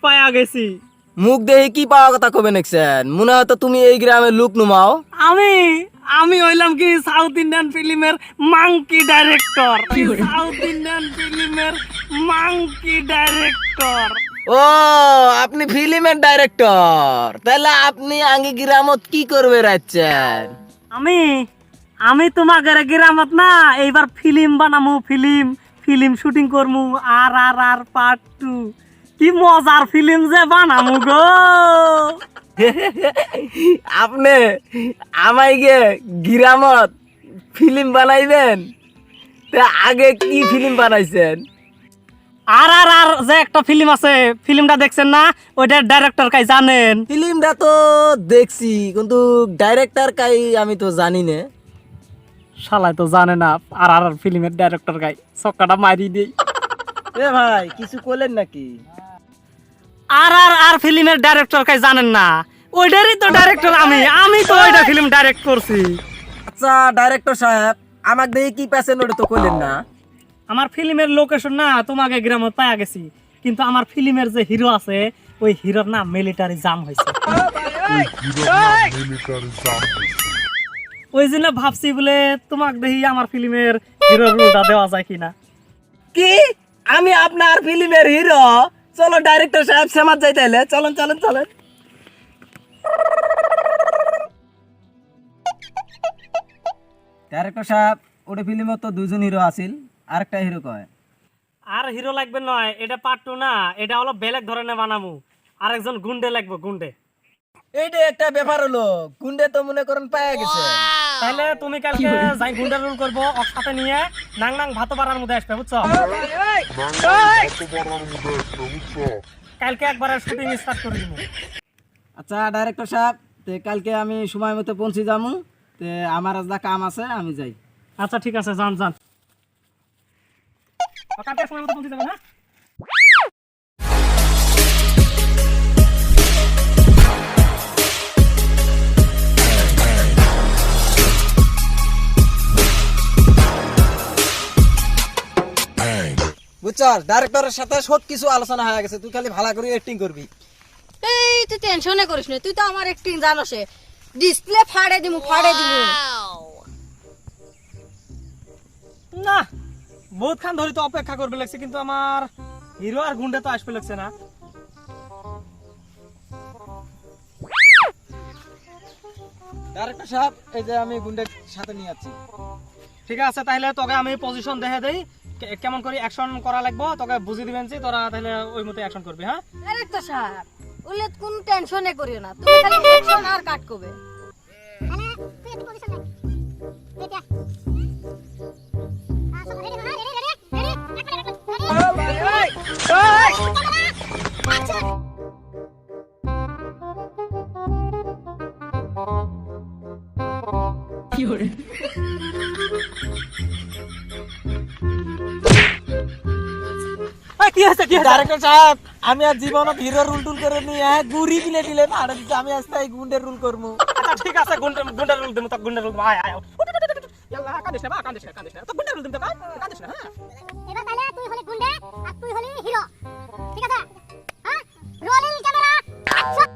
পায়া গেছি। মুখ দেখে কি পাওয়া কথা কবে নেকছেন? মনে হয় তো তুমি এই গ্রামের লোক নুমাও। আমি আমি হইলাম কি সাউথ ইন্ডিয়ান ফিল্মের মাংকি ডাইরেক্টর। সাউথ ইন্ডিয়ান ফিল্মের মাংকি ডাইরেক্টর। ও আপনি ফিল্মের ডাইরেক্টর, তাহলে আপনি আঙ্গি গ্রামত কি করবে রাখছেন? আমি আমি তোমাদের গ্রামত না এইবার ফিল্ম বানামু। ফিল্ম শুটিং করমু। আর পার্ট 2 কি মজার ফিল্ম যে বানামু গো। আপনি আমায় গে গ্রামত ফিল্ম বানাইবেন? তা আগে কি ফিল্ম বানাইছেন? আর যে একটা ফিল্ম আছে, ফিল্মটা দেখছেন না? ওইটার ডাইরেক্টর কাই জানেন? ফিল্মটা তো দেখছি, কিন্তু ডাইরেক্টর কাই আমি তো জানি না। শালাই তো জানে না আর ফিল্মের ডাইরেক্টর কাই। ছক্কাটা মারি দেই। এ ভাই কিছু করলেন নাকি? আর ফিল্মের ডাইরেক্টর কাই জানেন না? ওইটারই তো ডাইরেক্টর আমি তো ওইটা ফিল্ম ডাইরেক্ট করছি। আচ্ছা ডাইরেক্টর সাহেব, আমাকে দেখে কি পেছেন ওটা তো করলেন না। আমার ফিল্মের লোকেশন না তোমাকে গ্রামে পাওয়া গেছি, কিন্তু আমার ফিল্মের যে হিরো আছে ওই হিরোর না মিলিটারি জাম হয়েছে। ওই জন্য ভাবছি বলে তোমাকে দেখি আমার ফিল্মের হিরোর রোলটা দেওয়া যায় কিনা। কি আমি আপনার ফিল্মের হিরো? চলো ডাইরেক্টর সাহেব সেমাত যাই তাইলে। চলেন চলেন চলেন। ডাইরেক্টর সাহেব, ওটা ফিল্মে তো দুজন হিরো আছিল, আরেকটা হিরো কয়? আর হিরো লাগবে নয়, এটা পার্ট 2 না, এটা হলো বেলেগ ধরনের বানামু। আরেকজন গুন্ডে লাগবে, গুন্ডে। এইটা একটা ব্যাপার হলো, গুন্ডে তো মনে করেন পাওয়া গেছে। তাহলে তুমি কালকে যাই গুন্ডা রোল করবো, ওর সাথে নিয়ে নাং ভাত পাড়ার মধ্যে আসবে, বুঝছো? কালকে একবারে শুটিং স্টার্ট করে দিব। আচ্ছা ডাইরেক্টর সাহেব, তে কালকে আমি সময় মতো পৌঁছে যাবো। তে আমার আজ কাম আছে, আমি যাই। আচ্ছা ঠিক আছে, যান যান। কালকে সময় মতো পৌঁছে যাবেন, হ্যাঁ? বুঝছস, ডাইরেক্টরের সাথে সব কিছু আলোচনা হয়ে গেছে, তুই খালি ভালো করে অ্যাক্টিং করবি। এই তুই টেনশনে করিস না, তুই তো আমার অ্যাক্টিং জানোস। ডিসপ্লে ফাড়ে দিমু। না, বহুত খান ধরে তো অপেক্ষা করবে লাগছে, কিন্তু আমার হিরো আর গুন্ডা তো আসবে লাগছে না। ডাইরেক্টর সাহেব, এই যে আমি গুন্ডের সাথে নিয়ে যাচ্ছি। ঠিক আছে, তাহলে তোকে আমি পজিশন দেখে দেই, কেমন করে অ্যাকশন করা লাগবে তোকে বুঝিয়ে দিবেন, যে তোরা তাহলে ওই মতো অ্যাকশন করবি। হ্যাঁ ডাইরেক্টর সাহেব, ওলে কোন টেনশনে করিও না, তুমি খালি অ্যাকশন আর কাট করবে। কি হয়েছে? ডাইরেক্টর সাহেব, আমি আর জীবনত হিরো রুল টুল করে নিয়ে গুড়ি কিনে দিলেন, আর আমি আজকে গুন্ডের রুল করবো। আচ্ছা ঠিক আছে, গুন্ডা রুল দেবো, তো গুন্ডা রুল আয় আয়। ইয়াল্লাহ, কাঁদিস না, কাঁদিস না, তো গুন্ডা রুল দেবো, কাঁদিস না। হ্যাঁ এবার তাহলে তুই হলি গুন্ডা আর তুই হলি হিরো, ঠিক আছে? হ্যাঁ, রোলিং ক্যামেরা অ্যাকশন।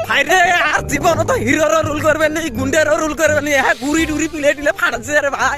হাইরে, আর জীবনত হিরোর রুল করবেন নি, গুন্ডেরও রুল করবেন নি। হ্যাঁ, গুড়ি টুরি পিলে টিলে ফাটাচ্ছে রে ভাই।